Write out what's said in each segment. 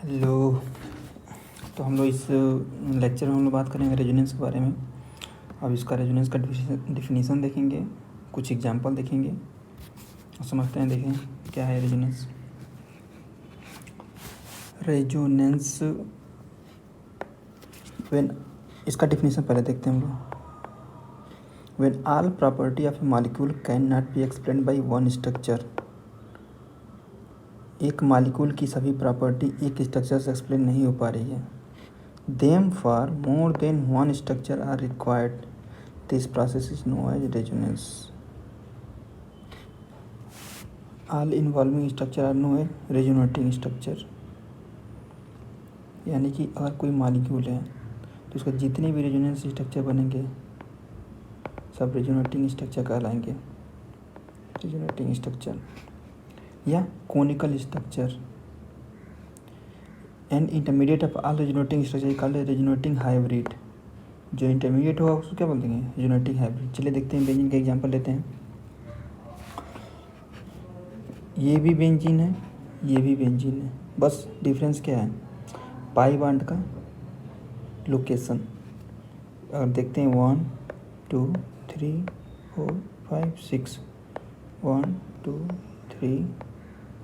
Hello. तो हम लोग इस लेक्चर में हम लोग बात करेंगे रेजोनेंस के बारे में। अब इसका रेजोनेंस का डिफिनीसन देखेंगे, कुछ एग्जांपल देखेंगे और समझते हैं। देखें क्या है रेजोनेंस। रेजोनेंस व्हेन, इसका डिफिनीसन पहले देखते हैं हम लोग। When all property of A molecule can not be explain by one structure. एक मॉलिक्यूल की सभी प्रॉपर्टी एक स्ट्रक्चर से एक्सप्लेन नहीं हो पा रही है। Them for more than one structure are required. This process is known as resonance. All involving structure are known as resonating structure. यानी कि अगर कोई मॉलिक्यूल है तो उसका जितने भी रेजोनेंस स्ट्रक्चर बनेंगे सब रेजोनेटिंग स्ट्रक्चर कहलाएंगे। रेजोनेटिंग स्ट्रक्चर या conical structure. An intermediate of all resonating structure called resonating hybrid. जो इंटरमीडिएट होगा उसको क्या बोल देंगे? Resonating hybrid. चलिए देखते हैं, बेंजीन का एग्जांपल लेते हैं। ये भी बेंजीन है, ये भी बेंजीन है, बस डिफरेंस क्या है? पाई बॉन्ड का लोकेशन। अगर देखते हैं 1 2 3 4 5 6, 1 2 3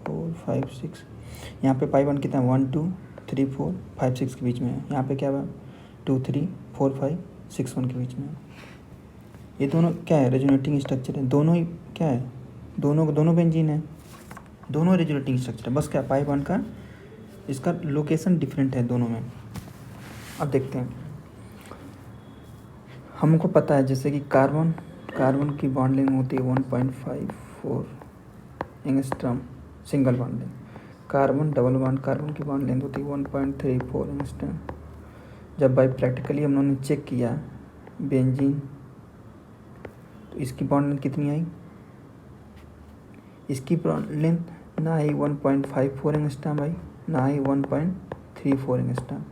4 5 6। यहाँ पे पाई बॉन्ड कितना है? 1 2 3 4 5 6 के बीच में है। यहाँ पे क्या है? 2 3 4 5 6 1 के बीच में है। ये दोनों क्या है? रेजोनेटिंग स्ट्रक्चर है। दोनों ही क्या है? दोनों बेंजीन है, दोनों रेजोनेटिंग स्ट्रक्चर है। बस क्या पाई बॉन्ड का इसका लोकेशन डिफरेंट है दोनों में। अब देखते हैं, हमको पता है जैसे कि कार्बन की बॉन्ड लेंथ होती है 1.54 angstrom single bond length. Carbon की बॉन्ड लेंथ होती है 1.34 एंगस्ट्रॉम। जब बाई प्रैक्टिकली हम लोगों ने चेक किया बेंजीन, तो इसकी बॉन्ड लेंथ कितनी आई? इसकी बॉन्ड लेंथ ना आई 1.54 एंगस्ट्रॉम आई, ना आई 1.34 एंगस्ट्रॉम।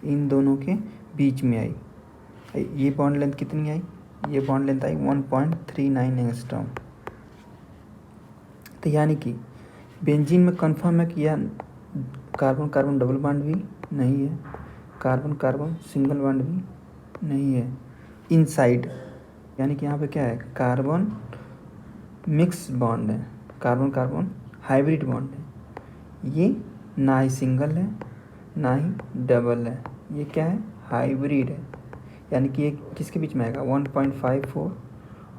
इन दोनों के बीच में आई। ये बॉन्ड लेंथ कितनी आई? ये बॉन्ड लेंथ आई 1.39 एंगस्ट्रॉम। तो यानी कि बेंजीन में कंफर्म है कि यह कार्बन कार्बन डबल बॉन्ड भी नहीं है, कार्बन कार्बन सिंगल बॉन्ड भी नहीं है। इनसाइड यानी कि यहाँ पे क्या है? कार्बन मिक्स बॉन्ड है, कार्बन कार्बन हाइब्रिड बॉन्ड है। ये ना ही सिंगल है ना ही डबल है, ये क्या है? हाइब्रिड है। यानी कि ये किसके बीच में आएगा? 1.54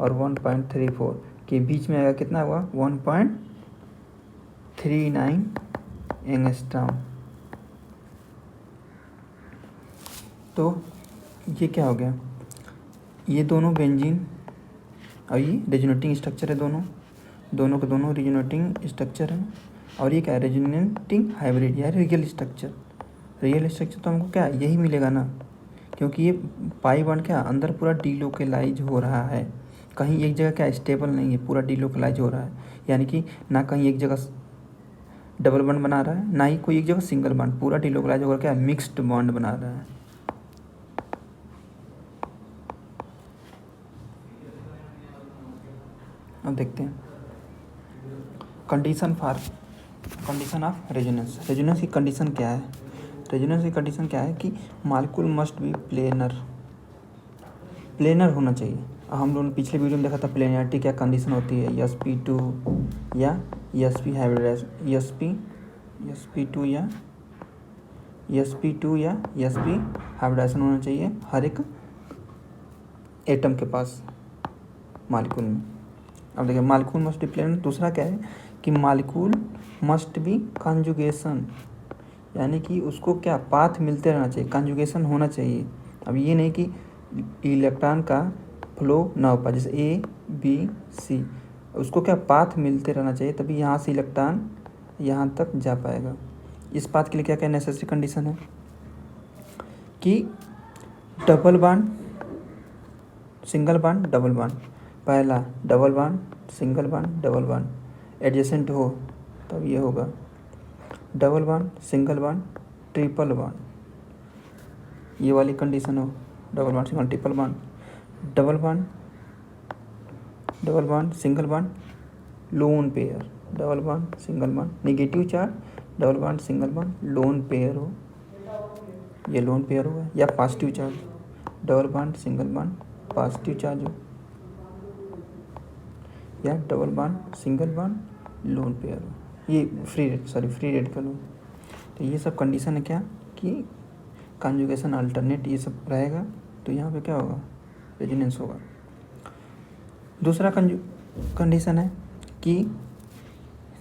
और 1.34 के बीच में आएगा। कितना हुआ? 1.39 एंगस्ट्रॉम। तो ये क्या हो गया? ये दोनों बेंजीन और ये रेजोनेटिंग स्ट्रक्चर है। दोनों के दोनों रेजोनेटिंग स्ट्रक्चर है। और ये क्या है? रेजोनेटिंग हाइब्रिड या रियल स्ट्रक्चर। रियल स्ट्रक्चर तो हमको क्या यही मिलेगा ना, क्योंकि ये पाई बॉन्ड क्या अंदर पूरा डीलोकलाइज हो रहा है। कहीं एक जगह क्या स्टेबल नहीं है, पूरा डीलोकलाइज हो रहा है। यानी कि ना कहीं एक जगह डबल बॉन्ड बना रहा है, ना ही कोई एक जगह सिंगल बॉन्ड, पूरा डीलोकलाइज होकर क्या मिक्स्ड बॉन्ड बना रहा है। अब देखते हैं कंडीशन ऑफ रेजोनेंस। रेजोनेंस की कंडीशन क्या है? रेजोनेंस की कंडीशन क्या है कि मॉलिक्यूल मस्ट बी प्लेनर होना चाहिए। हम लोगों ने पिछले वीडियो में देखा था प्लेनरिटी क्या कंडीशन होती है। sp2 या sp हाइब्रिडाइज, sp2 या sp हाइब्रिडाइजेशन होना चाहिए हर एक एटम के पास मॉलिक्यूल में। अब देखिए मॉलिक्यूल मस्ट बी प्लेनर। दूसरा क्या है कि मॉलिक्यूल मस्ट बी कॉन्जुगेशन, यानी कि उसको क्या पाथ मिलते रहना चाहिए, कॉन्जुगेशन होना चाहिए। अब ये नहीं कि इलेक्ट्रॉन का फ्लो ना हो पाए, जैसे ए बी सी, उसको क्या पाथ मिलते रहना चाहिए, तभी यहाँ से इलेक्ट्रॉन यहाँ तक जा पाएगा। इस पाथ के लिए क्या क्या नेसेसरी कंडीशन है कि double bond single bond double bond. पहला double bond single bond double bond adjacent हो तब ये होगा। Double bond single bond triple bond, ये वाली कंडीशन हो। Double bond single triple bond, double bond single bond lone pair, double bond single bond negative charge double bond single bond lone pair हो, ये lone pair होगा, या positive charge, double bond single bond positive charge हो, या double bond single bond lone pair हो, ये free radical हो। तो ये सब कंडीशन है क्या कि कॉन्जुगेशन अल्टरनेट ये सब रहेगा, तो यहाँ पे क्या होगा, रेजोनेंस होगा। दूसरा कंडीशन है कि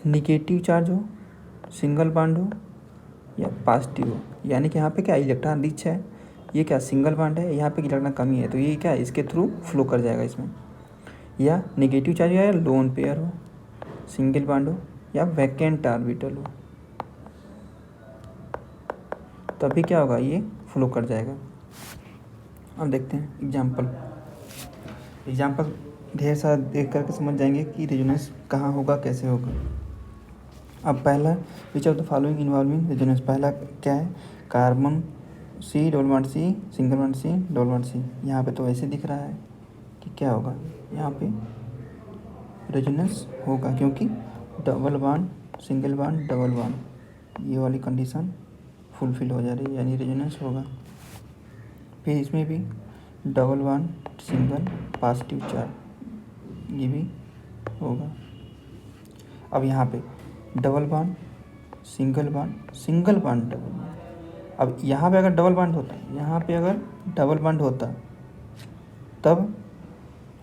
निगेटिव चार्ज हो, सिंगल बॉन्ड हो या पॉजिटिव हो, यानी कि यहाँ पे क्या इलेक्ट्रॉन रिच है, ये क्या सिंगल बॉन्ड है, यहाँ पे इलेक्ट्रॉन कमी है, तो ये क्या इसके थ्रू फ्लो कर जाएगा इसमें। या निगेटिव चार्ज हो या लोन पेयर हो, सिंगल बॉन्ड हो या वैकेंट ऑर्बिटल हो, तभी क्या होगा, ये फ्लो कर जाएगा। अब देखते हैं एग्जाम्पल ढेर सारा देख करके समझ जाएंगे कि रेजोनेंस कहाँ होगा, कैसे होगा। अब पहला which of the following involving resonance, पहला क्या है, carbon C double bond C single bond C double bond C. यहाँ पे तो ऐसे दिख रहा है कि क्या होगा, यहाँ पे रेजोनेंस होगा, क्योंकि double bond single bond double bond ये वाली कंडीशन फुलफिल हो जा रही है, यानी रेजोनेंस होगा। फिर इसमें भी double bond single positive charge ये भी होगा। अब यहाँ पे double bond single bond double bond, अब यहाँ पे अगर डबल बॉन्ड होता, यहाँ पे अगर डबल बॉन्ड होता तब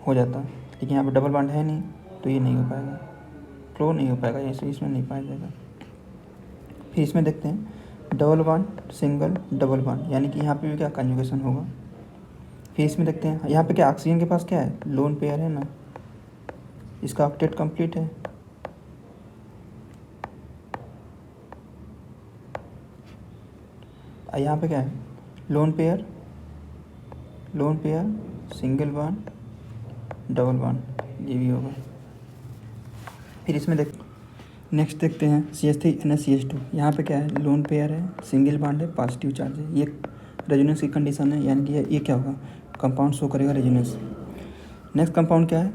हो जाता, लेकिन यहाँ पे डबल बॉन्ड है नहीं, तो ये नहीं हो पाएगा, फ्लो नहीं हो पाएगा, इसमें नहीं पाया जाएगा। फिर इसमें देखते हैं double bond single double bond, यानी कि यहाँ पे भी क्या कन्जुगेशन होगा। फिर इसमें देखते हैं यहाँ पे क्या ऑक्सीजन के पास क्या है, लोन पेयर है ना, इसका ऑक्टेट कंप्लीट है। यहाँ पे क्या है, lone pair single bond double bond ये भी होगा। फिर इसमें नेक्स्ट देखते हैं CH3NH2, यहाँ पे क्या है, लोन पेयर है, सिंगल बॉन्ड है, पॉजिटिव चार्ज है, ये रेजोनेंस की कंडीशन है, यानी कि ये क्या होगा, कंपाउंड शो करेगा रेजोनेंस। नेक्स्ट कंपाउंड क्या है,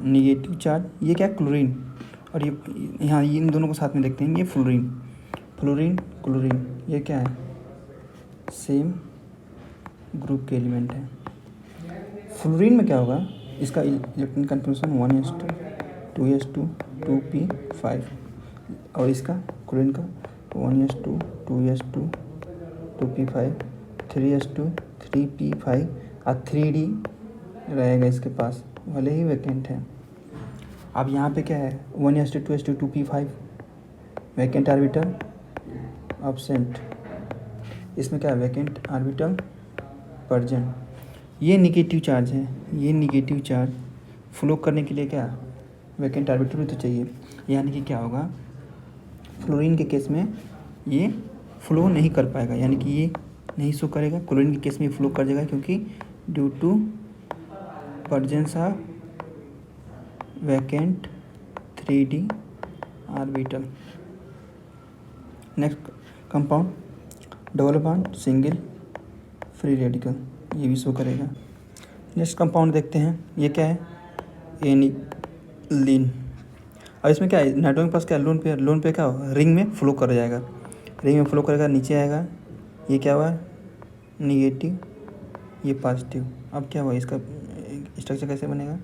निगेटिव चार्ज, ये क्या है, क्लोरीन, और ये यहाँ इन दोनों को साथ में देखते हैं, ये फ्लोरीन क्लोरीन, ये क्या है, सेम ग्रुप के एलिमेंट है। फ्लोरीन में क्या होगा, इसका electron conformation 1s2 2s2 2p5, और इसका क्लोरीन का 1s2 2s2 2p5 3s2 3p5 और 3d रहेगा इसके पास, भले ही वैकेंट है। अब यहाँ पे क्या है, 1s2 2s2 2p5 vacant orbital absent, इसमें क्या है, वैकेंट ऑर्बिटल प्रेजेंट। ये निगेटिव चार्ज है, ये निगेटिव चार्ज फ्लो करने के लिए क्या वैकेंट ऑर्बिटल भी तो चाहिए, यानी कि क्या होगा, फ्लोरीन के केस में ये फ्लो नहीं कर पाएगा, यानी कि ये नहीं शो करेगा। क्लोरीन के केस में फ्लो कर जाएगा, क्योंकि due to presence of vacant 3d orbital. Next compound double bond single free radical, ये भी शो करेगा। नेक्स्ट कंपाउंड देखते हैं, ये क्या है, एनिलीन। अब इसमें क्या है, नाइट्रोजन के पास क्या है, लोन पेयर क्या होगा, रिंग में फ्लो कर जाएगा, रिंग में फ्लो करेगा, नीचे आएगा, ये क्या हुआ, निगेटिव, ये पॉजिटिव। अब क्या हुआ, इसका स्ट्रक्चर कैसे बनेगा,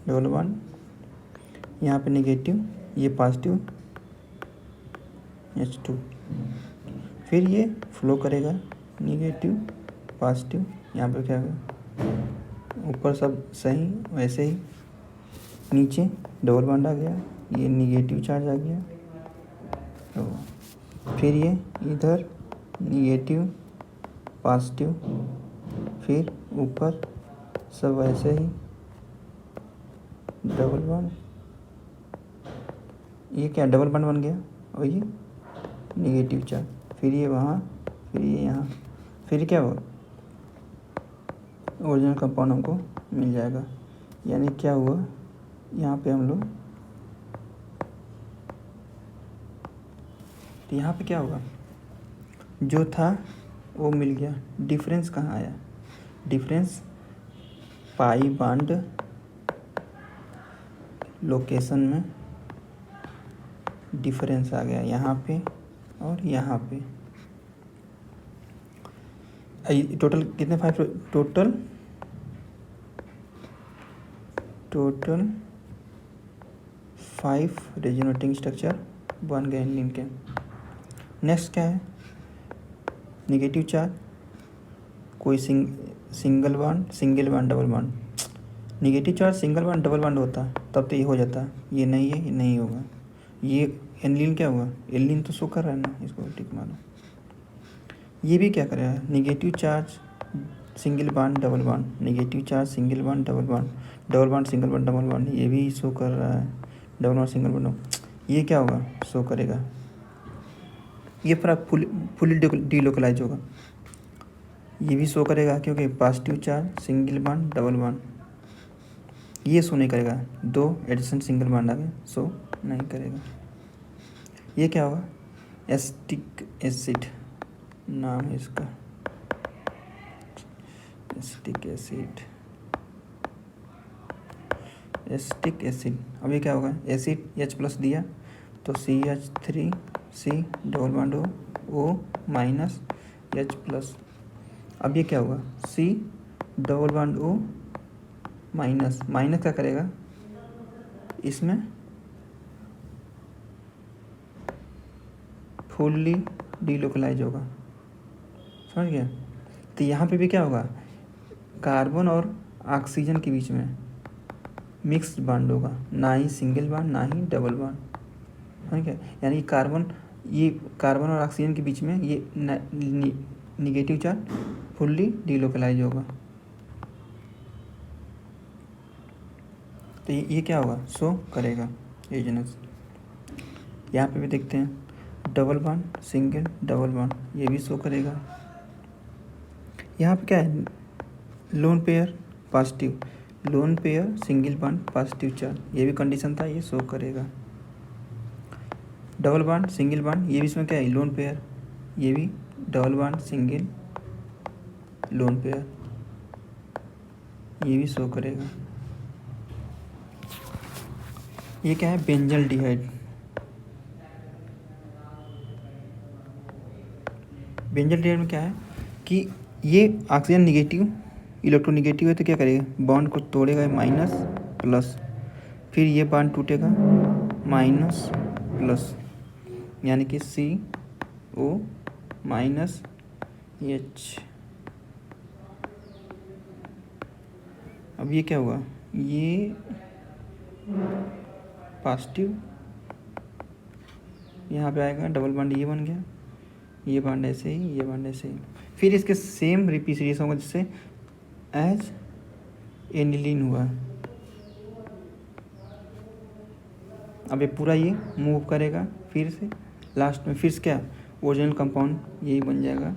डबल बॉन्ड, यहाँ पे निगेटिव, ये पॉजिटिव H2, फिर ये फ्लो करेगा, निगेटिव पॉजिटिव, यहाँ पे क्या होगा, ऊपर सब सही वैसे ही, नीचे डबल बॉन्ड आ गया, ये निगेटिव चार्ज आ गया, तो फिर ये इधर निगेटिव पॉजिटिव, फिर ऊपर सब वैसे ही डबल बॉन्ड, ये क्या डबल बॉन्ड बन गया, और ये निगेटिव चार्ज, फिर ये वहाँ, फिर ये यहाँ, फिर क्या होगा, ओरिजिनल कंपाउंड हमको मिल जाएगा। यानी क्या हुआ, यहाँ पे हम लोग, तो यहाँ पे क्या होगा, जो था वो मिल गया, डिफरेंस कहाँ आया, डिफरेंस पाई बॉन्ड लोकेशन में डिफरेंस आ गया यहाँ पे और यहाँ पे। टोटल कितने 5 टोटल 5 रेजोनेटिंग स्ट्रक्चर बन गए एनिलीन के। नेक्स्ट क्या है, निगेटिव चार्ज, कोई single bond double bond. Negative charge single bond double bond होता तब तो ये हो जाता, ये नहीं है, ये नहीं होगा। ये एनिलीन क्या हुआ, एनिलीन तो शो कर रहा है ना, इसको टिक मारो। ये भी क्या कर रहा है, negative charge single bond double bond, negative charge single bond double bond, double bond single bond double bond, ये भी शो कर रहा है। डबल बॉन्ड सिंगल बॉन्ड, ये क्या होगा, शो करेगा। ये पूरा फुली डीलोकलाइज होगा। ये भी शो करेगा क्योंकि positive charge single bond double bond, ये शो नहीं करेगा। 2 एडिशन सिंगल बॉन्ड आ गए, शो नहीं करेगा। ये क्या होगा, एसिटिक एसिड नाम है इसका, एसिटिक एसिड। अब ये क्या होगा, एसिड H+ दिया तो CH3C double bond O minus H+। अब ये क्या होगा, C double bond O minus क्या करेगा, इसमें फुल्ली डीलोकलाइज होगा, समझ गया। तो यहाँ पे भी क्या होगा, कार्बन और ऑक्सीजन के बीच में मिक्स बॉन्ड होगा, ना ही सिंगल बॉन्ड ना ही डबल बॉन्ड, समझ गया। यानी कार्बन और ऑक्सीजन के बीच में ये निगेटिव चार्ज फुल्ली डीलोकलाइज होगा। तो ये क्या होगा, शो करेगा एजेनेस। यहाँ पे भी देखते हैं, double bond single double bond, ये भी शो करेगा। यहाँ पे क्या है, lone pair positive, lone pair single bond positive charge, ये भी कंडीशन था, ये शो करेगा। डबल बॉन्ड सिंगल बॉन्ड, ये भी इसमें क्या है, लोन पेयर, ये भी double bond single lone pair, ये भी शो करेगा। ये क्या है, बेंजल्डिहाइड। बेंजल्डिहाइड में क्या है कि ये ऑक्सीजन निगेटिव, इलेक्ट्रोनिगेटिव है तो क्या करेगा, बॉन्ड को तोड़ेगा -+, फिर ये बॉन्ड टूटेगा -+, यानी कि CO -H। अब ये क्या हुआ, ये पॉजिटिव, यहाँ पे आएगा डबल बॉन्ड, ये बन गया, ये बॉन्ड ऐसे ही, ये बॉन्ड ऐसे ही। फिर इसके सेम रिपीट होगा जिससे एज एनिलीन हुआ। अब ये पूरा ये मूव करेगा, फिर से लास्ट में फिर से क्या, ओरिजिनल कंपाउंड यही बन जाएगा।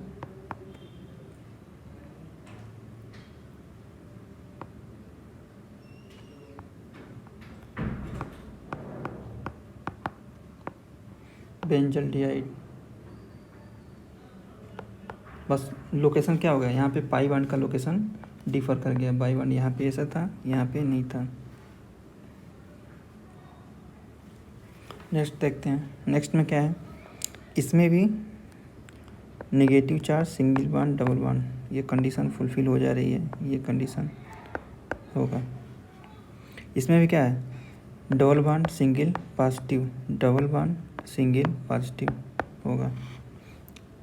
बेंजल्डिहाइड। बस लोकेशन क्या हो गया, यहाँ पे पाई बॉन्ड का लोकेशन डिफर कर गया। पाई बॉन्ड यहाँ पे ऐसा था, यहाँ पे नहीं था। नेक्स्ट देखते हैं, नेक्स्ट में क्या है, इसमें भी negative charge single bond double bond, ये कंडीशन फुलफिल हो जा रही है, ये कंडीशन होगा। इसमें भी क्या है, double bond single positive, double bond single positive होगा।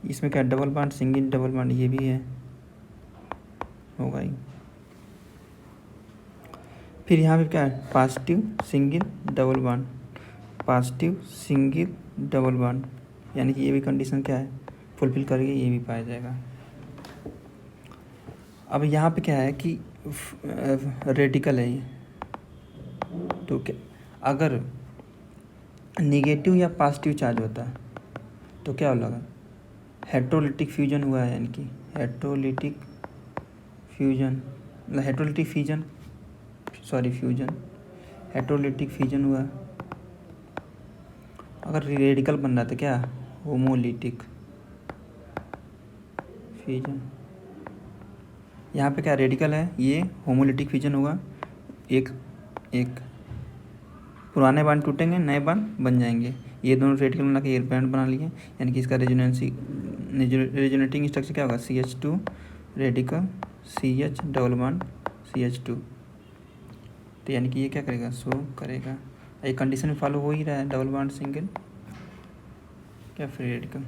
इसमें क्या, double bond single double bond, ये भी है, होगा ही। फिर यहाँ पे क्या है, positive single double bond, positive single double bond, यानी कि ये भी कंडीशन क्या है, फुलफिल करके ये भी पाया जाएगा। अब यहाँ पे क्या है कि रेडिकल है ये, तो क्या, अगर निगेटिव या पॉजिटिव चार्ज होता है तो क्या होगा, हेट्रोलिटिक फ्यूजन हुआ है, यानी कि हेट्रोलिटिक फ्यूजन हुआ। अगर रेडिकल बन रहा था क्या, होमोलिटिक फ्यूजन, यहाँ पे क्या रेडिकल है, ये होमोलिटिक फिजन होगा, एक एक पुराने बॉन्ड टूटेंगे, नए बॉन्ड बन जाएंगे। ये दोनों रेडिकल बना के एयर बना लिए, यानी कि इसका रेजोनेटिंग स्ट्रक्चर क्या होगा, CH2 radical CH double bond CH2। तो यानी कि ये क्या करेगा, शो करेगा। ये कंडीशन फॉलो हो ही रहा है, डबल बॉन्ड सिंगल क्या फ्री रेडिकल।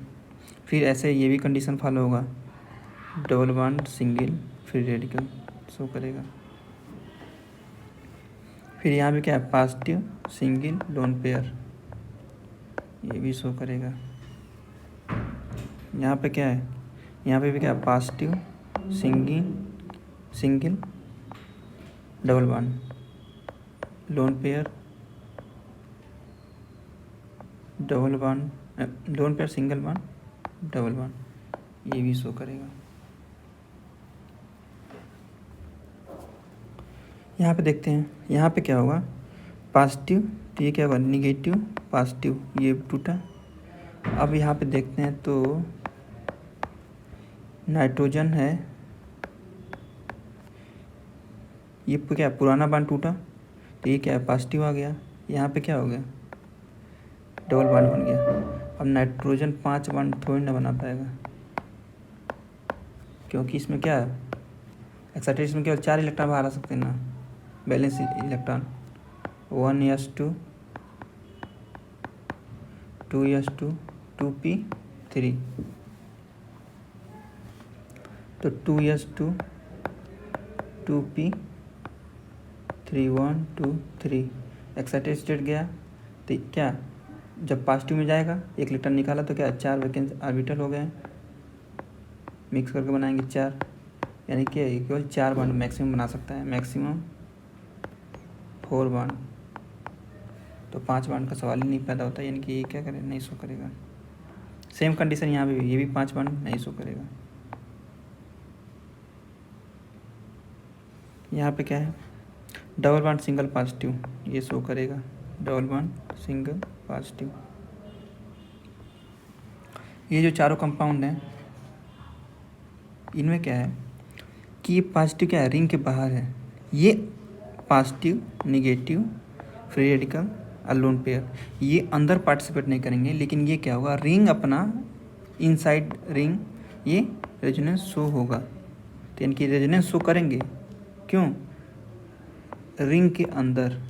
फिर ऐसे ये भी कंडीशन फॉलो होगा, double bond single free radical show करेगा। फिर यहाँ पे क्या है, पॉजिटिव सिंगल लोन पेयर, ये भी शो करेगा। यहाँ पे क्या है, यहाँ पे भी क्या है, positive single double bond lone pair, double bond lone pair single bond double bond, ये भी शो करेगा। यहाँ पे देखते हैं, यहाँ पे क्या होगा, पॉजिटिव, तो ये क्या होगा, निगेटिव पॉजिटिव, ये टूटा। अब यहाँ पे देखते हैं तो नाइट्रोजन है, ये क्या है, पुराना बॉन्ड टूटा, तो ये क्या है, पॉजिटिव आ गया। यहाँ पे क्या हो गया, डबल बॉन्ड बन गया। अब नाइट्रोजन 5 बॉन्ड थोड़ी ना बना पाएगा, क्योंकि इसमें क्या है, एक्साइटेड में केवल 4 इलेक्ट्रॉन बाहर आ सकते हैं ना, balance electron, 1s2 2s2 2p3, तो 2s2 2p3 1 2 3 एक्साइटेड स्टेट गया। तो क्या, जब पॉजिटिव में जाएगा, एक इलेक्ट्रॉन निकाला तो क्या 4 वैकेंसी ऑर्बिटल हो गए, मिक्स करके बनाएंगे 4, यानी कि केवल 4 बॉन्ड मैक्सिमम बना सकता है, मैक्सिमम 4 बॉन्ड। तो 5 बॉन्ड का सवाल ही नहीं पैदा होता, यानी कि ये क्या करेगा, नहीं शो करेगा। सेम कंडीशन यहाँ पे भी, ये भी 5 बॉन्ड नहीं शो करेगा। यहाँ पे क्या है, डबल बॉन्ड सिंगल पॉजिटिव, ये शो करेगा, डबल बॉन्ड सिंगल पॉजिटिव। ये जो चारों कंपाउंड हैं, इनमें क्या है कि ये पॉजिटिव क्या है, रिंग के बाहर है, ये पॉजिटिव निगेटिव फ्री रेडिकल और लोन पेयर, ये अंदर पार्टिसिपेट नहीं करेंगे, लेकिन ये क्या होगा, रिंग अपना इनसाइड रिंग ये रेजोनेंस शो होगा। तो यानी कि रेजोनेंस शो करेंगे, क्यों, रिंग के अंदर